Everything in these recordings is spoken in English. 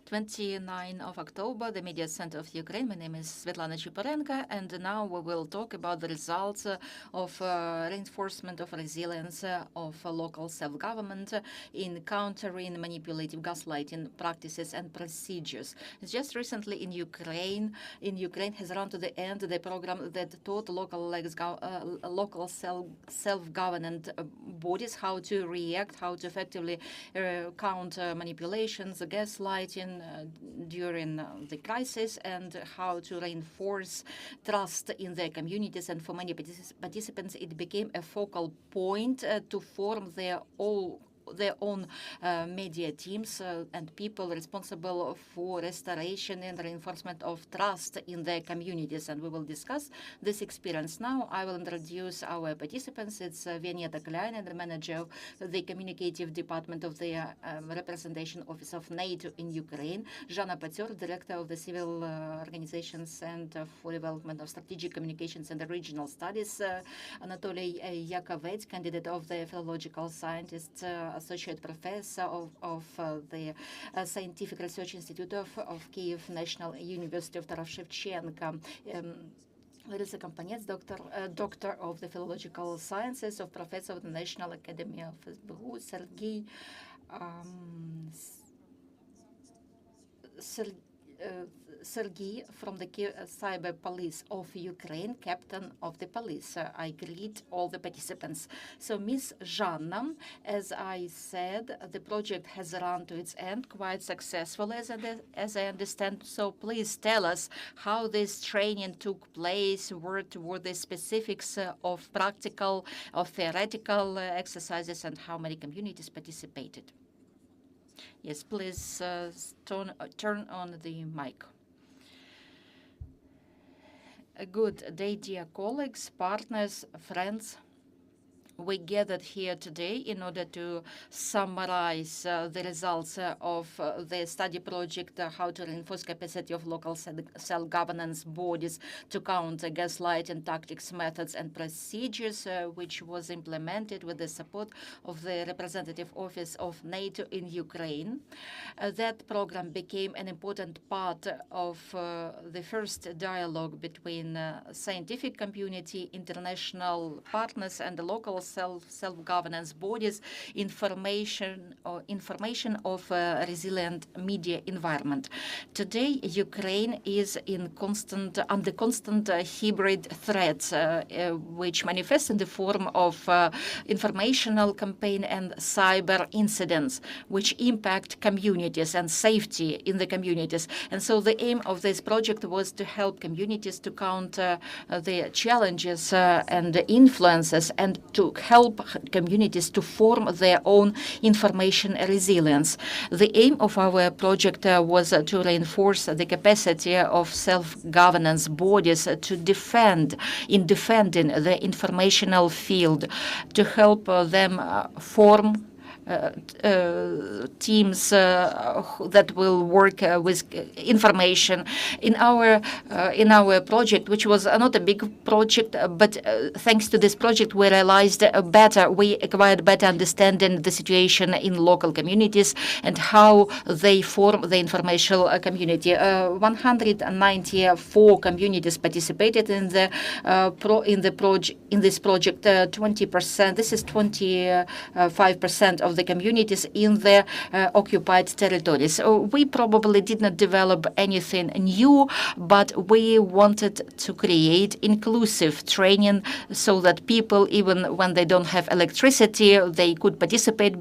29 of October, the Media Center of Ukraine. My name is Svetlana Chiporenko, and now we will talk about the results of reinforcement of resilience of local self-government in countering manipulative gaslighting practices and procedures. Just recently in Ukraine has run to the end the program that taught local self-government bodies how to react, how to effectively counter manipulations, gaslighting during the crisis, and how to reinforce trust in their communities. And for many participants, it became a focal point to form their own media teams and people responsible for restoration and reinforcement of trust in their communities. And we will discuss this experience now. I will introduce our participants. It's Vineta, Kleine, the manager of the communicative department of the representation office of NATO in Ukraine; Zhanna, Patsiora, director of the Civil Organization Center for Development of Strategic Communications and Regional Studies; Anatolii, Yakovets, candidate of the Philological Scientist, associate professor of the Scientific Research Institute of Kyiv, National University of Taras Shevchenko; Larysa, Kompantseva, doctor of the Philological Sciences, of professor of the National Academy of SBU; Sergei from the Cyber Police of Ukraine, captain of the police. I greet all the participants. So, Ms. Zhanna, as I said, the project has run to its end quite successfully, as I understand. So, please tell us how this training took place, what were the specifics of practical, of theoretical exercises, and how many communities participated. Yes, please turn on the mic. A good day, dear colleagues, partners, friends. We gathered here today in order to summarize the results of the study project, how to reinforce capacity of local self-governance bodies to counter gaslighting tactics, methods, and procedures, which was implemented with the support of the representative office of NATO in Ukraine. That program became an important part of the first dialogue between scientific community, international partners, and the local self-governance bodies, information of a resilient media environment. Today, Ukraine is under constant hybrid threats, which manifest in the form of informational campaign and cyber incidents, which impact communities and safety in the communities. And so the aim of this project was to help communities to counter the challenges and the influences, and to help communities to form their own information resilience. The aim of our project was to reinforce the capacity of self-governance bodies to defending the informational field, to help them form teams that will work with information. In our project, which was not a big project, but thanks to this project, we acquired better understanding the situation in local communities and how they form the informational community. 194 communities participated in this project. 20%. This is 25% of the communities in the occupied territories. So we probably did not develop anything new, but we wanted to create inclusive training so that people, even when they don't have electricity, they could participate.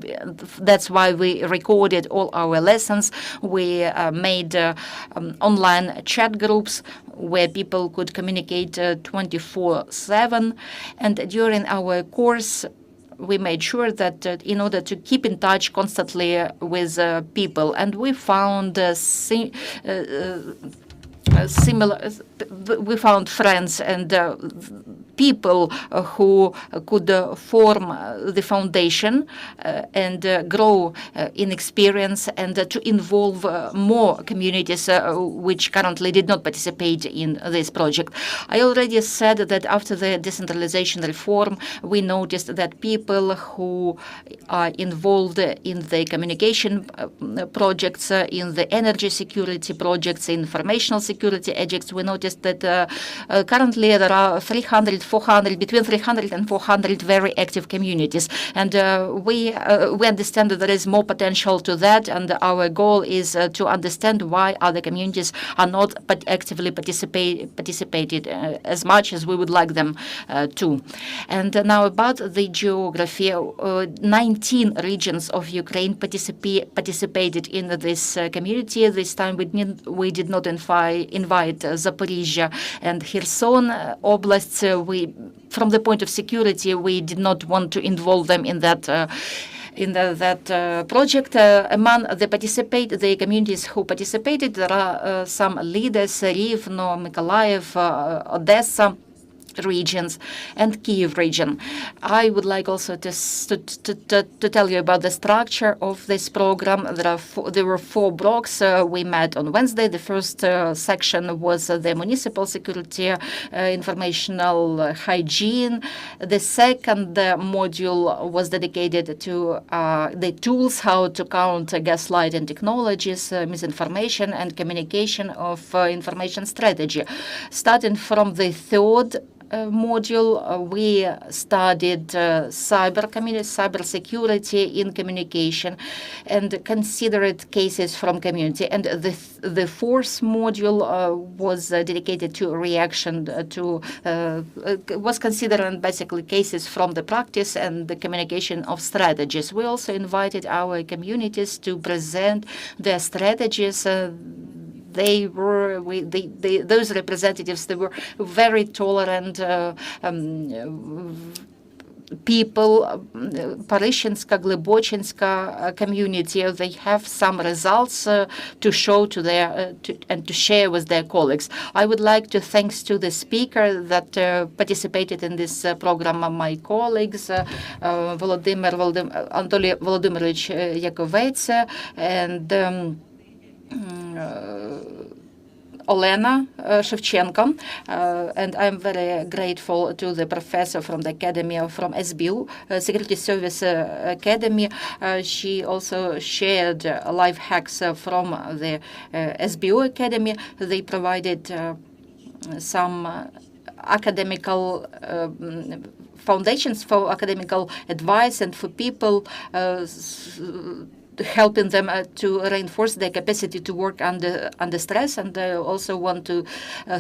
That's why we recorded all our lessons. We made online chat groups where people could communicate 24/7. And during our course, we made sure that in order to keep in touch constantly with people, and we found we found friends, and people who could form the foundation and grow in experience, and to involve more communities which currently did not participate in this project. I already said that after the decentralization reform, we noticed that people who are involved in the communication projects, in the energy security projects, informational security projects, we noticed that currently there are 300, 400, between 300 and 400 very active communities. And we understand that there is more potential to that, and our goal is to understand why other communities are not actively participated as much as we would like them to. And now about the geography, 19 regions of Ukraine participated in this community. This time we did not invite Zaporizhia and Kherson oblasts. From the point of security, we did not want to involve them in that project. Among the communities who participated, there are some leaders: Rivne, Mykolaiv, Odessa regions, and Kyiv region. I would like also to tell you about the structure of this program. There were 4 blocks. We met on Wednesday. The first section was the municipal security, informational hygiene. The second module was dedicated to the tools, how to counter gaslighting technologies, misinformation, and communication of information strategy. Starting from the third module, we studied cyber security in communication and considered cases from community. And the fourth module was dedicated to reaction to was considering basically cases from the practice and the communication of strategies. We also invited our communities to present their strategies. Those representatives, they were very tolerant people, Parishchinska, Glebochinska community. They have some results to show to their and to share with their colleagues. I would like to thank to the speaker that participated in this program, my colleagues, Anatolii Volodymyrovich Yakovets and Olena Shevchenko, and I'm very grateful to the professor from the academy, from SBU, Security Service Academy. She also shared life hacks from the SBU Academy. They provided some academical foundations for academical advice and for people, helping them to reinforce their capacity to work under stress. And I also want to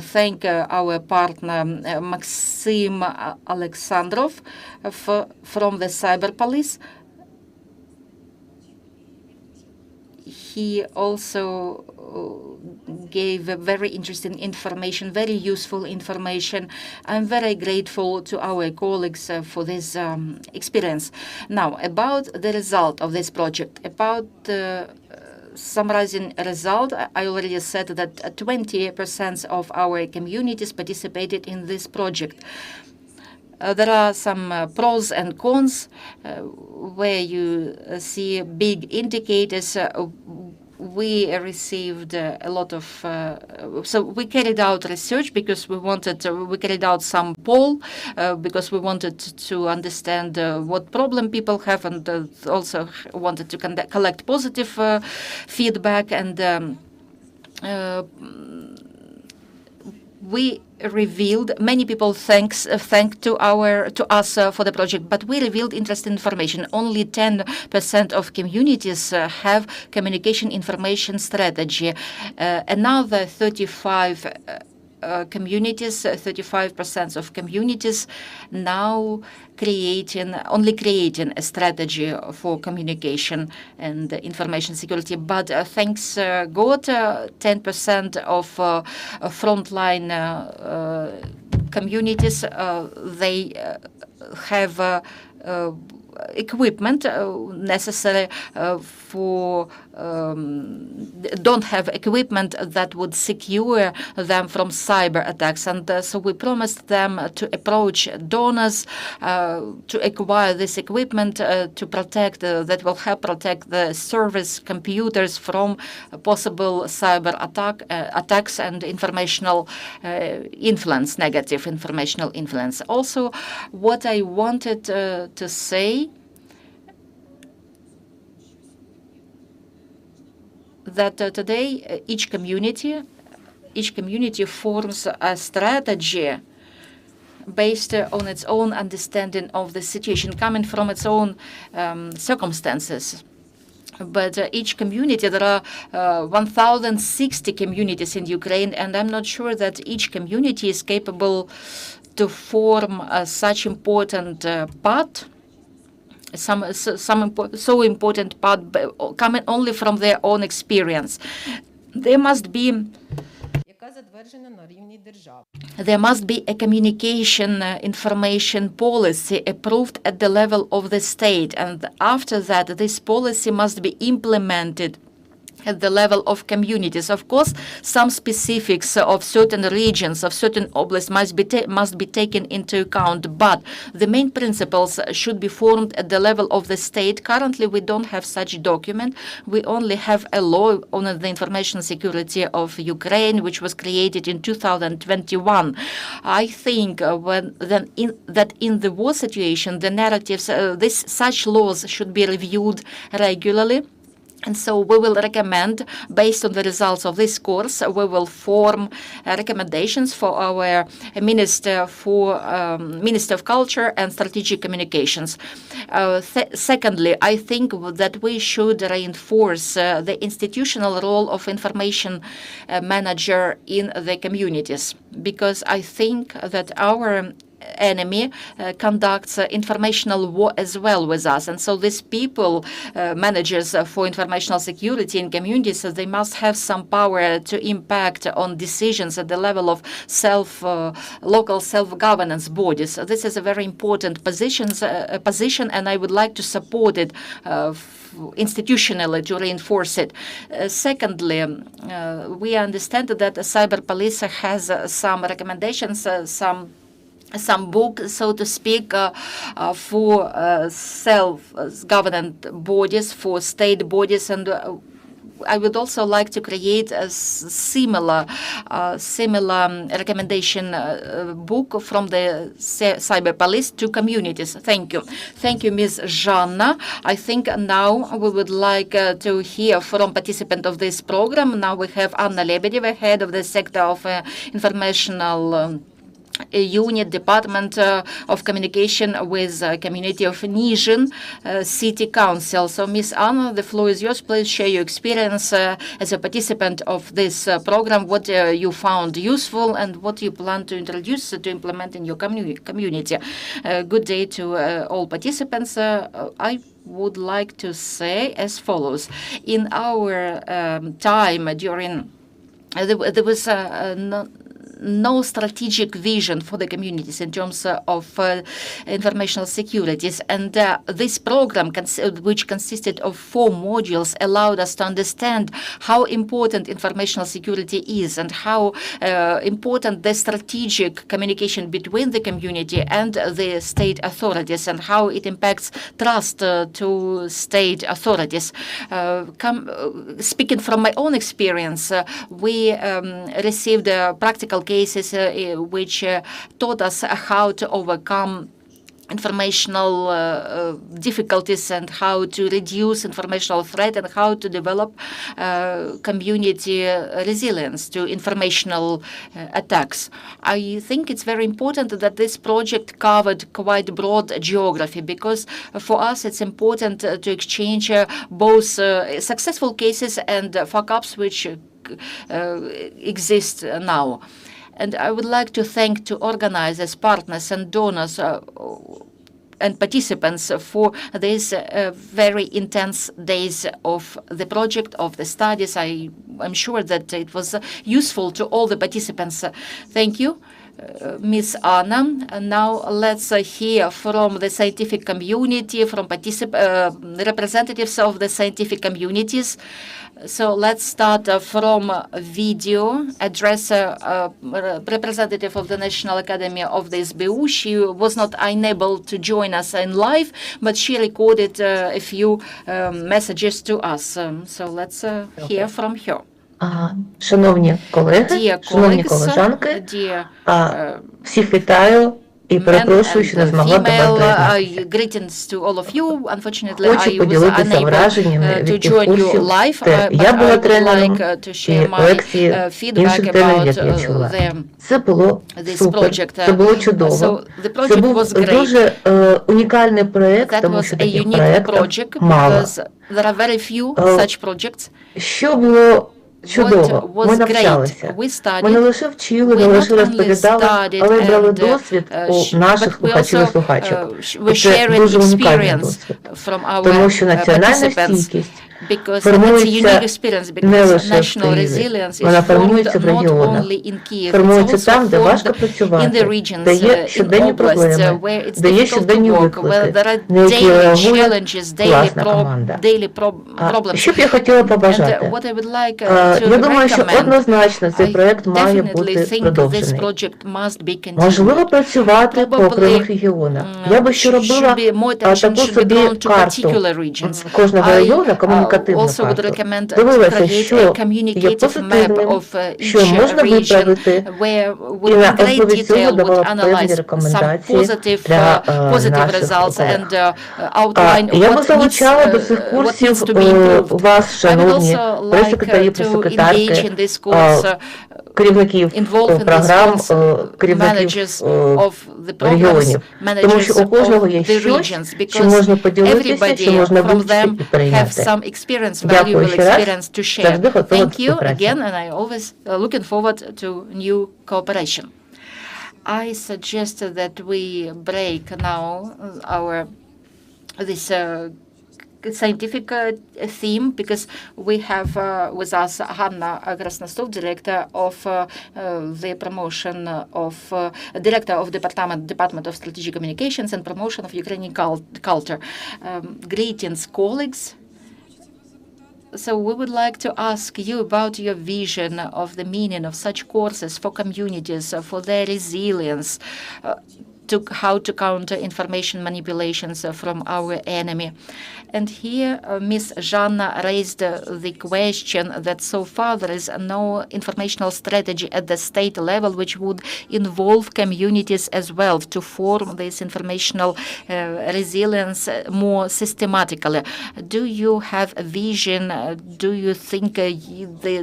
thank our partner Maxim Alexandrov from the Cyber Police. He also gave very interesting information, very useful information. I'm very grateful to our colleagues for this experience. Now, about the result of this project, about summarizing result, I already said that 20% of our communities participated in this project. There are some pros and cons where you see big indicators. We received a lot of, so we carried out research because we carried out some poll because we wanted to understand what problem people have, and also wanted to collect positive feedback. And we revealed, many people thanked to us for the project, but we revealed interesting information. Only 10% of communities have communication information strategy. Another 35% of communities now only creating a strategy for communication and information security. But thanks God, 10% of frontline communities, they have equipment necessary for don't have equipment that would secure them from cyber attacks. And so we promised them to approach donors to acquire this equipment to protect, that will help protect the service computers from possible cyber attacks and informational influence, negative informational influence. Also, what I wanted to say that today each community forms a strategy based on its own understanding of the situation, coming from its own circumstances. But each community, there are 1,060 communities in Ukraine, and I'm not sure that each community is capable to form such important part. So important part coming only from their own experience. There must be a communication information policy approved at the level of the state, and after that this policy must be implemented at the level of communities. Of course, some specifics of certain regions, of certain oblasts must be taken into account, but the main principles should be formed at the level of the state. Currently, we don't have such document. We only have a law on the information security of Ukraine, which was created in 2021. I think that in the war situation, the narratives, such laws should be reviewed regularly. And so we will recommend, based on the results of this course, we will form recommendations for our Minister of Culture and Strategic Communications. Secondly, I think that we should reinforce the institutional role of information manager in the communities, because I think that our enemy conducts informational war as well with us. And so these people, managers for informational security in communities, they must have some power to impact on decisions at the level of local self-governance bodies. This is a very important position, and I would like to support it institutionally to reinforce it. Secondly, we understand that cyber police has some recommendations, some book, so to speak, for self-governed bodies, for state bodies, and I would also like to create a similar recommendation book from the cyber police to communities. Thank you. Thank you, Ms. Zhanna. I think now we would like to hear from participant of this program. Now we have Anna Lebedeva, head of the sector of informational unit department of communication with community of Nizhin City Council. So, Ms. Anna, the floor is yours. Please share your experience as a participant of this program, what you found useful and what you plan to introduce to implement in your community. Good day to all participants. I would like to say as follows. In our time during, there was no strategic vision for the communities in terms of informational securities. And this program, which consisted of 4 modules, allowed us to understand how important informational security is and how important the strategic communication between the community and the state authorities, and how it impacts trust to state authorities. Speaking from my own experience, we received practical cases which taught us how to overcome informational difficulties and how to reduce informational threat and how to develop community resilience to informational attacks. I think it's very important that this project covered quite broad geography, because for us it's important to exchange both successful cases and fuck-ups which exist now. And I would like to thank to organizers, partners, and donors and participants for these very intense days of the project, of the studies. I'm sure that it was useful to all the participants. Thank you. Miss Anna. Now let's hear from the scientific community, from representatives of the scientific communities. So let's start from video. Address representative of the National Academy of the SBU. She was not unable to join us in live, but she recorded a few messages to us. So let's hear from her. Шановні колеги, шановні колежанки, всіх вітаю і перепрошую, що не змогла до вас доєднатися. Хочу поділитися враженнями від тих курсів, де я була тренером, і лекції інших тренерів, як я чула. Це було супер, це було чудово. Це був дуже унікальний проєкт, тому що таких проєктів мало. Що було чудово, ми навчалися. Ми не лише вчили, не лише розповідали, але й брали досвід у наших слухачів і слухачок. І це дуже унікальний досвід, тому що національна стійкість формується не лише в Києві, вона формується в регіонах, формується там, де важко працювати, де є щоденні проблеми, де є щоденні виклики, на які реагує класна команда. Що б я хотіла побажати? Я думаю, що однозначно цей проєкт має бути продовжений. Можливо, працювати по окремих регіонах. Я би ще робила таку собі карту кожного району, комунікативну карту. Дивилася, що є позитивним, що можна виправити, і на основі цього давала певні рекомендації для наших колег. Я би залучала до цих курсів вас, шановні прес-секретарі, прес-секретарки, керівників програм, керівників регіонів, тому що у кожного є щось, що можна поділитися, що можна вивчити і прийняти. Дякую ще раз, завжди готова до співпраці. I suggest that we break now this scientific theme, because we have with us Hanna, Krasnostup, director of the promotion of director of Department of Strategic Communications and promotion of Ukrainian culture. Greetings, colleagues. So we would like to ask you about your vision of the meaning of such courses for communities, for their resilience, how to counter information manipulations from our enemy. And here Ms. Zhanna raised the question that so far there is no informational strategy at the state level which would involve communities as well to form this informational resilience more systematically. Do you have a vision? Do you think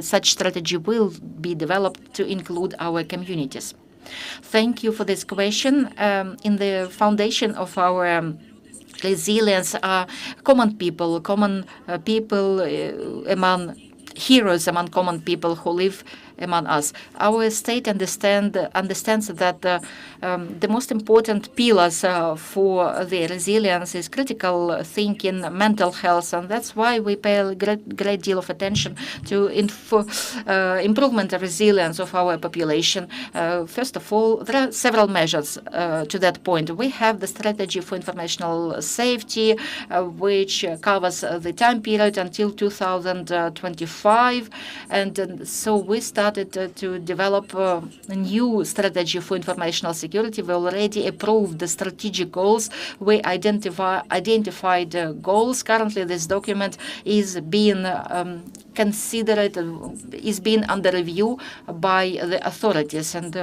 such strategy will be developed to include our communities? Thank you for this question. In the foundation of our resilience are common people among heroes, among common people who live among us. Our state understands that the most important pillars for the resilience is critical thinking, mental health, and that's why we pay a great deal of attention to improvement of resilience of our population. First of all, there are several measures to that point. We have the strategy for informational safety, which covers the time period until 2025, and so we started to develop a new strategy for informational security. We already approved the strategic goals. We identified goals. Currently, this document is being considered, is being under review by the authorities, and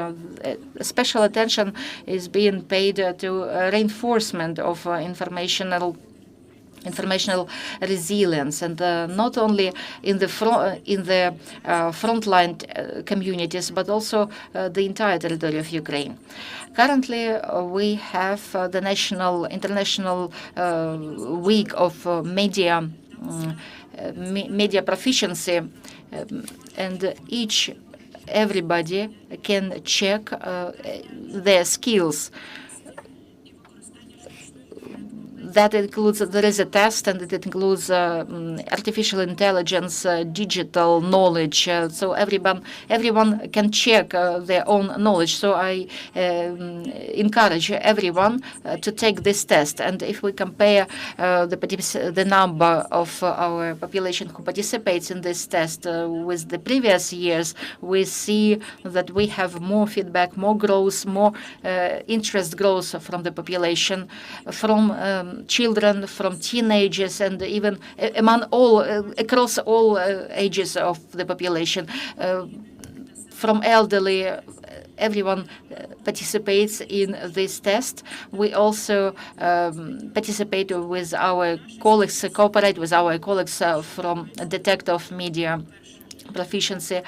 special attention is being paid to reinforcement of informational resilience, and not only in the frontline communities, but also the entire territory of Ukraine. Currently, we have the International Week of Media Proficiency, and everybody can check their skills. that includes, there is a test, and it includes artificial intelligence, digital knowledge, so everyone can check their own knowledge. So I encourage everyone to take this test. And if we compare the number of our population who participates in this test with the previous years, we see that we have more feedback, more growth, more interest growth from the population, from children, from teenagers, and even among all, across all ages of the population, from elderly. Everyone participates in this test. We also participate with our colleagues, cooperate with our colleagues from Detective Media Proficiency.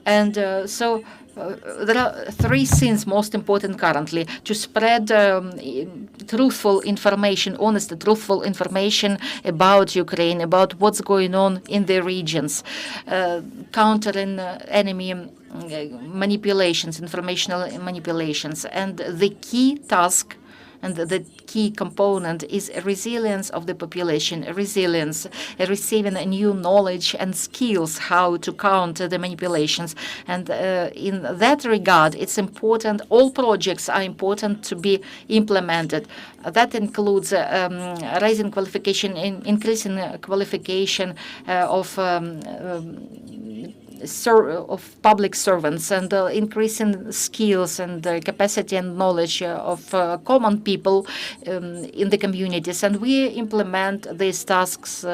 And so there are three things most important currently: to spread truthful information, honest, truthful information about Ukraine, about what's going on in the regions, countering enemy manipulations, informational manipulations. And the key task and the key component is resilience of the population, resilience, receiving a new knowledge and skills how to counter the manipulations. And in that regard, it's important, all projects are important to be implemented. That includes raising qualification, increasing qualification of public servants, and increasing skills and capacity and knowledge of common people in the communities. And we implement these tasks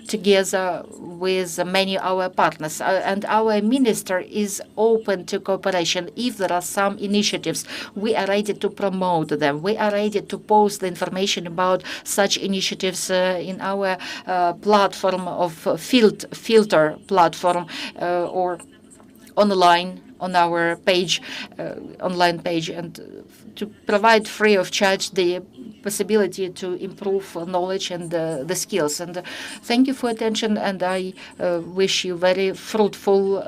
together with many of our partners. And our minister is open to cooperation. If there are some initiatives, we are ready to promote them. We are ready to post the information about such initiatives in our platform of filter platform or online on our page, online page, and to provide free of charge the possibility to improve knowledge and the skills. And thank you for attention, and I wish you very fruitful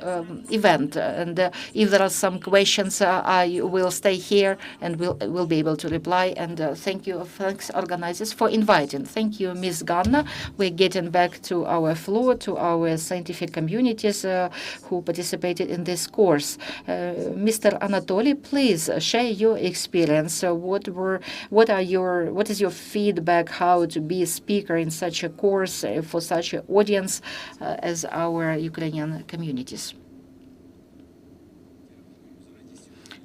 event. And if there are some questions, I will stay here and will be able to reply. And thanks organizers for inviting. Thank you, Ms. Zhanna. We're getting back to our floor, to our scientific communities who participated in this course. Mr. Anatolii, please share your experience. What is your feedback? How to be a speaker in such a course for such an audience as our Ukrainian communities?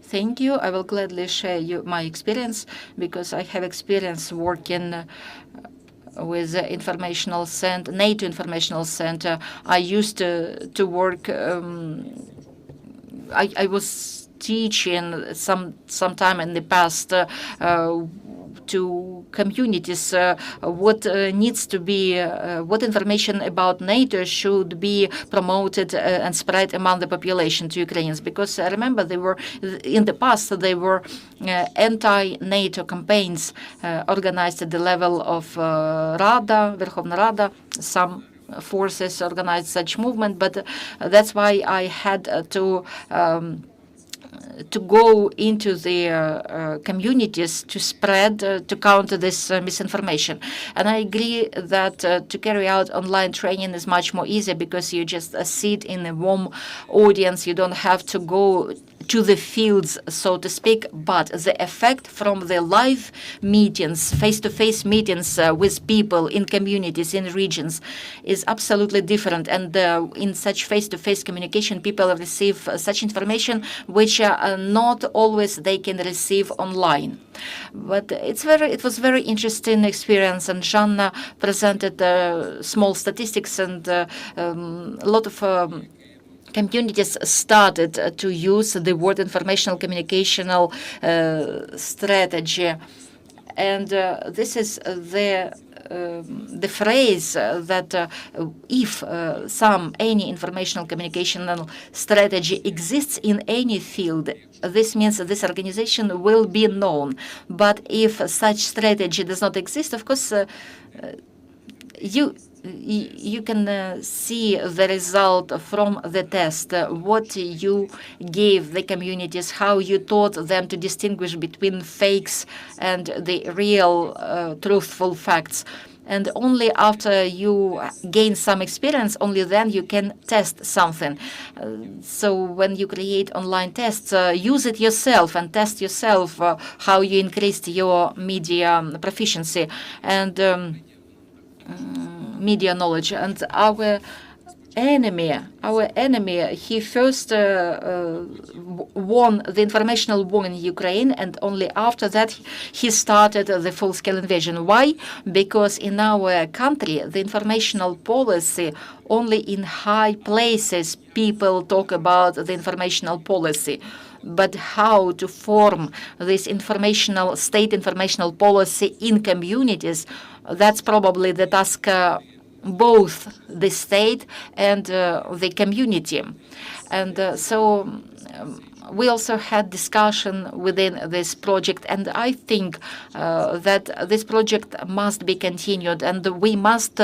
Thank you. I will gladly share my experience, because I have experience working with the informational center, NATO Informational Center. I used to work. I was teaching some time in the past to communities what needs to be, what information about NATO should be promoted and spread among the population to Ukrainians. Because I remember they were, in the past, they were anti-NATO campaigns organized at the level of Rada, Verkhovna Rada, some forces organized such movement, but that's why I had to go into the communities to spread, to counter this misinformation. And I agree that to carry out online training is much more easier, because you just sit in a warm audience. You don't have to go to the fields, so to speak, but the effect from the live meetings, face-to-face meetings with people in communities, in regions, is absolutely different. And in such face-to-face communication, people receive such information which not always they can receive online. But it was very interesting experience, and Zhanna presented small statistics, and a lot of communities started to use the word informational communicational strategy. And this is the phrase that if any informational communicational strategy exists in any field, this means that this organization will be known. But if such strategy does not exist, of course, you can see the result from the test, what you gave the communities, how you taught them to distinguish between fakes and the real, truthful facts. And only after you gain some experience, only then you can test something. So when you create online tests, use it yourself and test yourself how you increased your media proficiency and media knowledge. And our enemy, he first won the informational war in Ukraine, and only after that he started the full-scale invasion. Why? Because in our country, the informational policy, only in high places people talk about the informational policy. But how to form this state informational policy in communities, that's probably the task both the state and the community. And so we also had discussion within this project, and I think that this project must be continued, and we must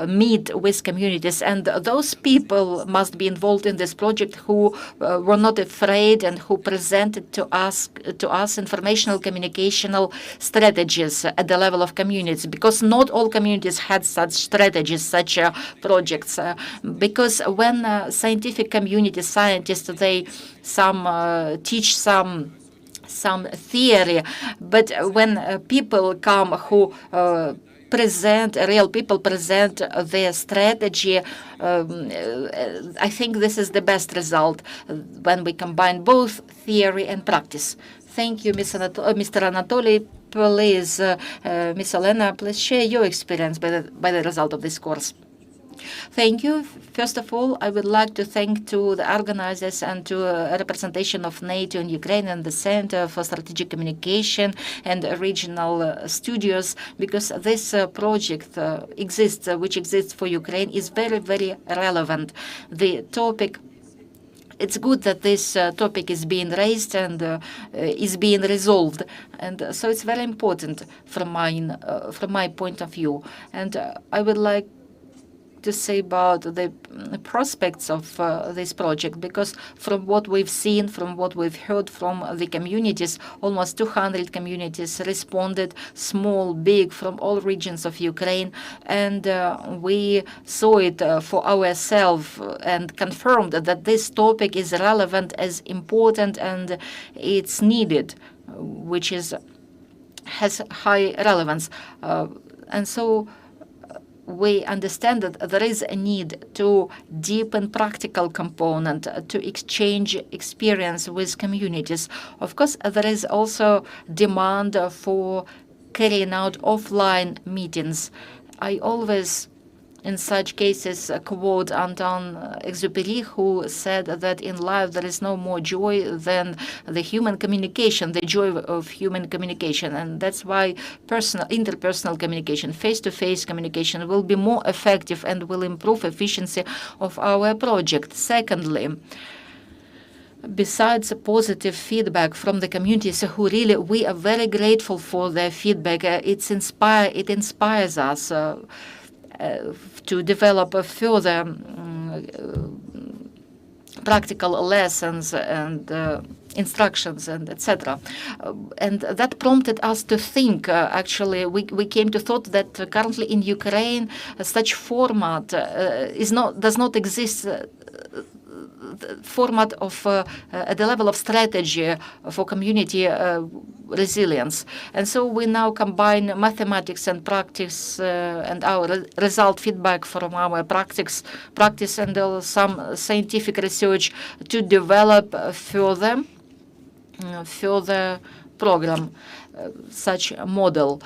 meet with communities, and those people must be involved in this project who were not afraid and who presented to us informational communicational strategies at the level of communities, because not all communities had such strategies, such projects, because when scientific community scientists, they teach some theory, but when people come who real people present their strategy, I think this is the best result when we combine both theory and practice. Thank you, Mr. Anatolii. Please, Ms. Elena, please share your experience by the result of this course. Thank you. First of all, I would like to thank to the organizers and to a representation of NATO in Ukraine and the Center for Strategic Communication and regional studios, because this project which exists for Ukraine, is very, very relevant. The topic, it's good that this topic is being raised and is being resolved, and so it's very important from my point of view. And I would like to say about the prospects of this project, because from what we've seen, from what we've heard from the communities, almost 200 communities responded, small, big, from all regions of Ukraine, and we saw it for ourselves and confirmed that this topic is relevant, as important, and it's needed, which has high relevance. And so we understand that there is a need to deepen practical component, to exchange experience with communities. Of course, there is also demand for carrying out offline meetings. I always, in such cases, quote Anton Exupéry, who said that in life there is no more joy than the human communication, the joy of human communication. And that's why interpersonal communication, face-to-face communication will be more effective and will improve efficiency of our project. Secondly, besides positive feedback from the communities, who really, we are very grateful for their feedback. It inspires us to develop further practical lessons and instructions and etc. And that prompted us to think, actually, we came to thought that currently in Ukraine such format does not exist, format of at the level of strategy for community resilience. And so we now combine mathematics and practice and our result feedback from our practice and some scientific research to develop further program, such a model.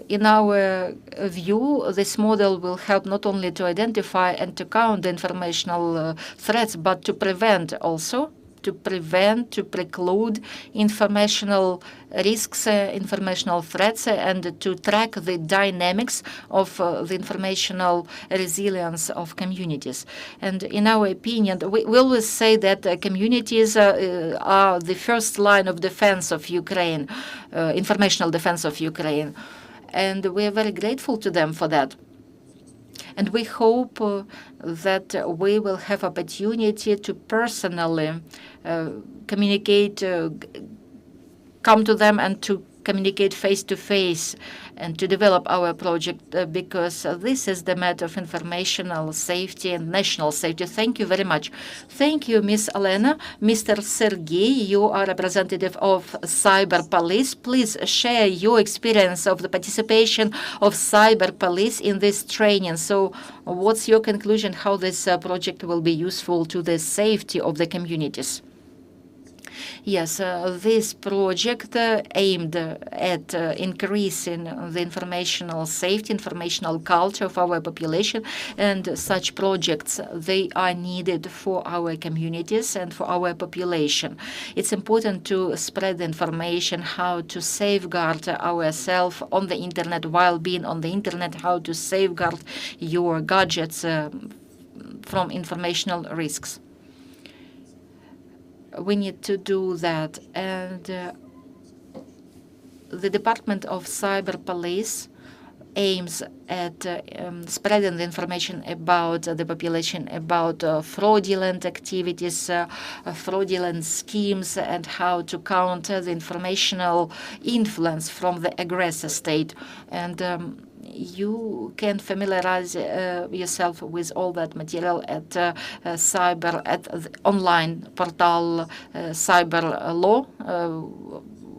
In our view, this model will help not only to identify and to counter informational threats, but to prevent also, to preclude informational risks, informational threats, and to track the dynamics of the informational resilience of communities. And in our opinion, we always say that communities are the first line of defense of Ukraine, informational defense of Ukraine. And we are very grateful to them for that. And we hope that we will have opportunity to personally communicate, come to them and to communicate face-to-face and to develop our project because this is the matter of informational safety and national safety. Thank you very much. Thank you, Ms. Elena. Mr. Sergey, you are representative of Cyber Police. Please share your experience of the participation of Cyber Police in this training. So what's your conclusion how this project will be useful to the safety of the communities? Yes, this project aimed at increasing the informational safety, informational culture of our population, and such projects, they are needed for our communities and for our population. It's important to spread the information, how to safeguard ourselves on the internet while being on the internet, how to safeguard your gadgets from informational risks. We need to do that. And the Department of Cyber Police aims at spreading the information about the population, about fraudulent activities, fraudulent schemes, and how to counter the informational influence from the aggressor state. And you can familiarize yourself with all that material at the online portal Cyber Law,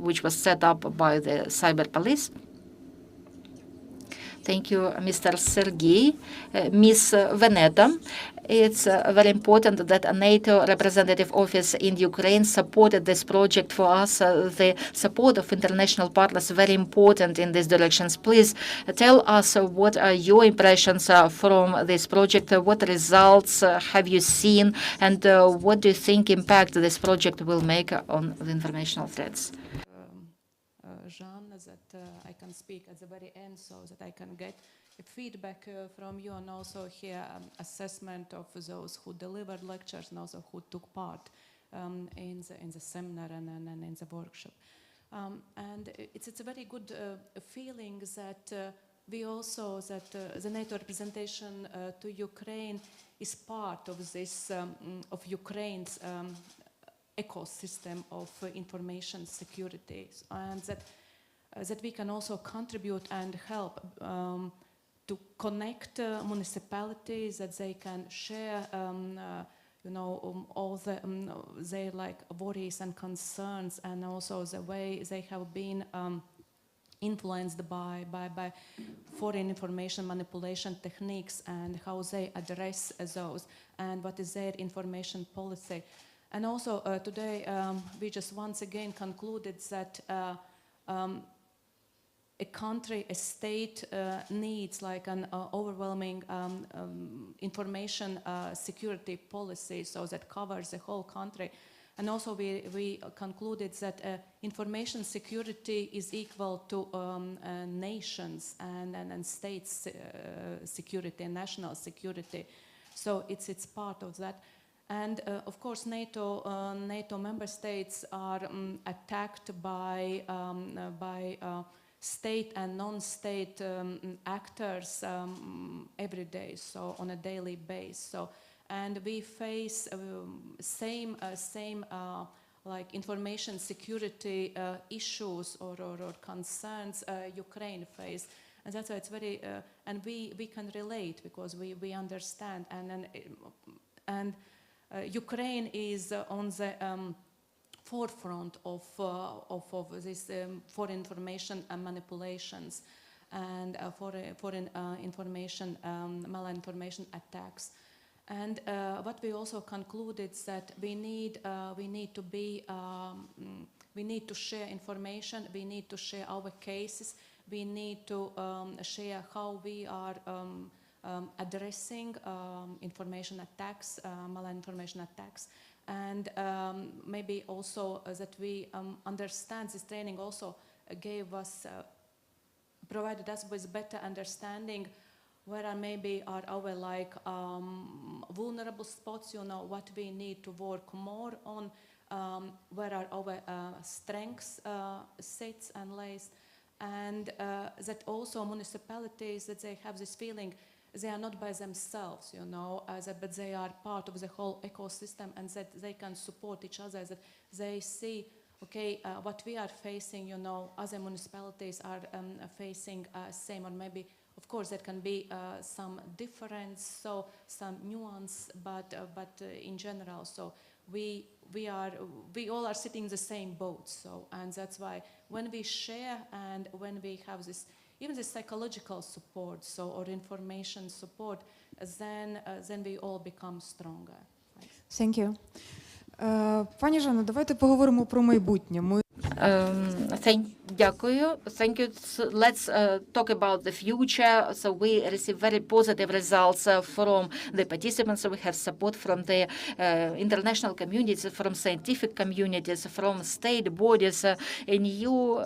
which was set up by the Cyber Police. Thank you, Mr. Sergey. Ms. Vineta, it's very important that a NATO representative office in Ukraine supported this project for us. The support of international partners is very important in these directions. Please tell us what are your impressions from this project, what results have you seen, and what do you think impact this project will make on the informational threats? Zhanna, that I can speak at the very end so that I can get feedback from you and also hear assessment of those who delivered lectures and also who took part in the seminar and in the workshop. And it's a very good feeling that we also, that the NATO representation to Ukraine is part of this, of Ukraine's ecosystem of information security, and that we can also contribute and help to connect municipalities, that they can share all the their like worries and concerns, and also the way they have been influenced by foreign information manipulation techniques and how they address those and what is their information policy. And also today we just once again concluded that a country, a state needs like an overwhelming information security policy, so that covers the whole country. And also we concluded that information security is equal to nations and states security and national security. So it's part of that. And of course, NATO member states are attacked by state and non-state actors every day, so on a daily basis. So, and we face same like information security issues or concerns Ukraine face, and that's why it's very and we can relate because we understand, and Ukraine is on the forefront of this foreign information manipulations and foreign information malinformation attacks. And what we also concluded is that we need to share information, we need to share our cases, we need to share how we are addressing information attacks, malinformation attacks, and maybe also that we understand this training also gave us, provided us with better understanding where are maybe are our like vulnerable spots, what we need to work more on, where are our strengths sits and lays, and that also municipalities, that they have this feeling they are not by themselves, but they are part of the whole ecosystem, and that they can support each other, that they see, okay, what we are facing, other municipalities are facing same, or maybe, of course, there can be some difference, so some nuance, but in general, so we all are sitting in the same boat, so, and that's why when we share and when we have this, even the psychological support, so, or information support, then we all become stronger. Thank you. Пані Жанно, давайте поговоримо про майбутнє. Дякую. Thank you. So let's talk about the future. So we receive very positive results from the participants. So we have support from the international communities, from scientific communities, from state bodies. A new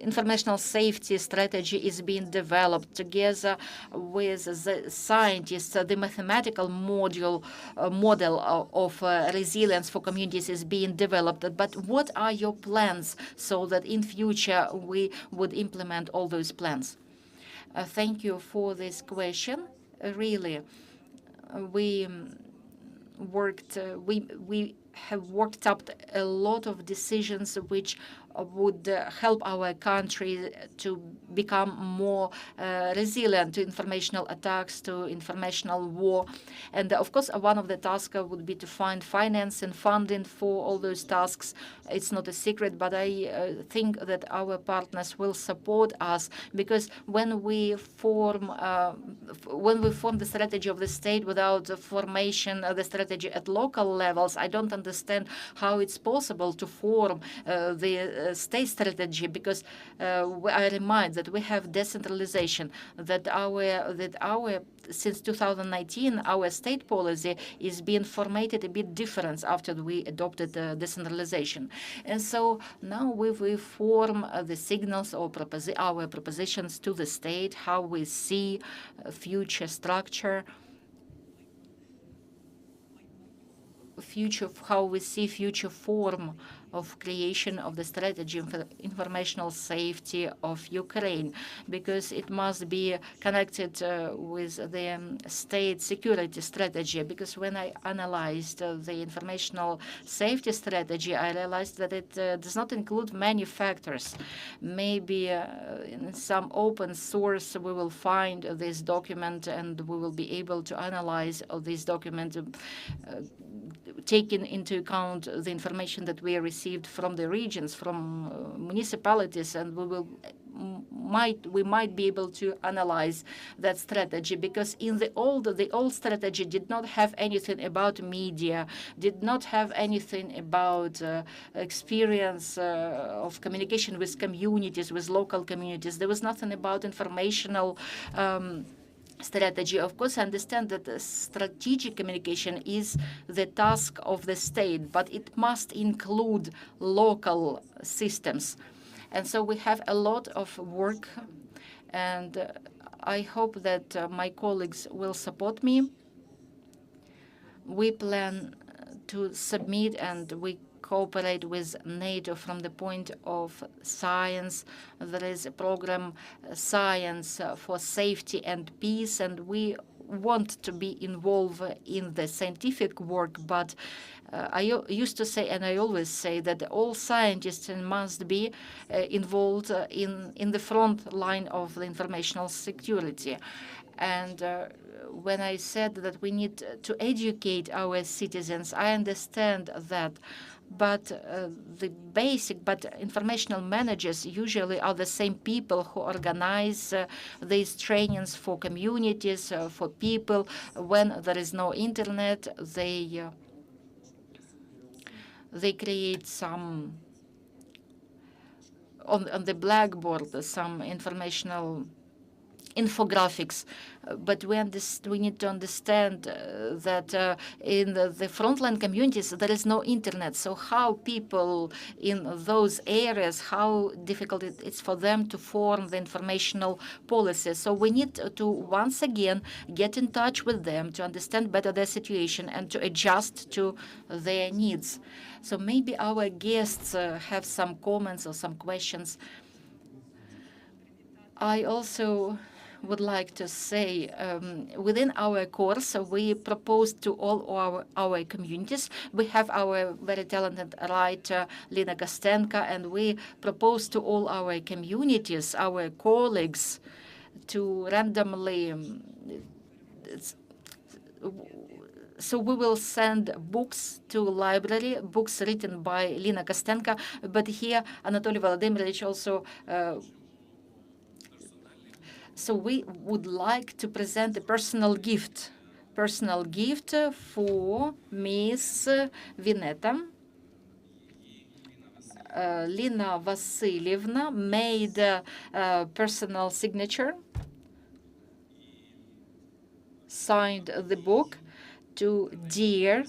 informational safety strategy is being developed together with the scientists. The mathematical model of resilience for communities is being developed. But what are your plans so that in future we would implement all those plans? Thank you for this question. Really, we have worked up a lot of decisions which would help our country to become more resilient to informational attacks, to informational war. And of course, one of the tasks would be to find finance and funding for all those tasks. It's not a secret, but I think that our partners will support us, because when we form the strategy of the state without the formation of the strategy at local levels, I don't understand how it's possible to form the state strategy, because I remind that we have decentralization, that since 2019 our state policy is being formatted a bit different after we adopted decentralization. And so now we form the signals or our propositions to the state, how we see future structure, how we see future form of creation of the strategy for informational safety of Ukraine, because it must be connected with the state security strategy. Because when I analyzed the informational safety strategy, I realized that it does not include many factors. Maybe in some open source we will find this document, and we will be able to analyze this document, taking into account the information that we received from the regions, from municipalities, and we might be able to analyze that strategy. Because in the old strategy did not have anything about media, did not have anything about experience of communication with communities, with local communities. There was nothing about informational strategy. Of course, I understand that strategic communication is the task of the state, but it must include local systems. And so we have a lot of work, and I hope that my colleagues will support me. We plan to submit, and we cooperate with NATO from the point of science. There is a program, Science for Safety and Peace, and we want to be involved in the scientific work. But I used to say, and I always say, that all scientists must be involved in the front line of the informational security. And when I said that we need to educate our citizens, I understand that. But informational managers usually are the same people who organize these trainings for communities, for people. When there is no internet, they create some on the blackboard, some informational infographics. But we need to understand that in the frontline communities there is no internet. So how people in those areas, how difficult it's for them to form the informational policy. So we need to once again get in touch with them to understand better their situation and to adjust to their needs. So maybe our guests have some comments or some questions. I also would like to say, within our course, we propose to all our communities. We have our very talented writer, Lina Kostenko, and we propose to all our communities, our colleagues, to randomly. So we will send books to library, books written by Lina Kostenko, but here Anatolii Volodymyrovich also. So we would like to present a personal gift for Miss Vineta. Lina Vasilievna made a personal signature, signed the book to dear,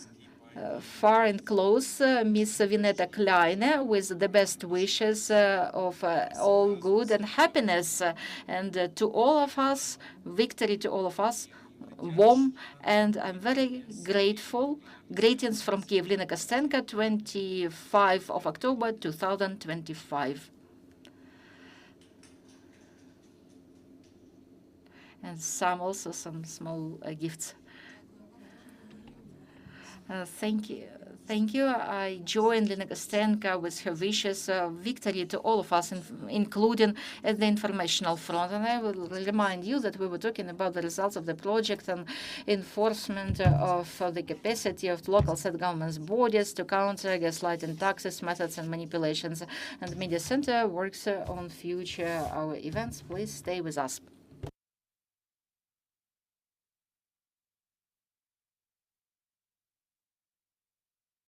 far and close, Miss Vineta Kleine, with the best wishes of all good and happiness. And to all of us, victory to all of us, warm, and I'm very grateful. Greetings from Kyiv, Lina Kostenko, 25 of October, 2025. And some small gifts. Thank you. Thank you. I join Lina Kostenko with her wishes victory to all of us, including at the informational front. And I will remind you that we were talking about the results of the project and enforcement of the capacity of local state governments' bodies to counter gaslighting taxes, methods, and manipulations. And the Media Center works on future our events. Please stay with us.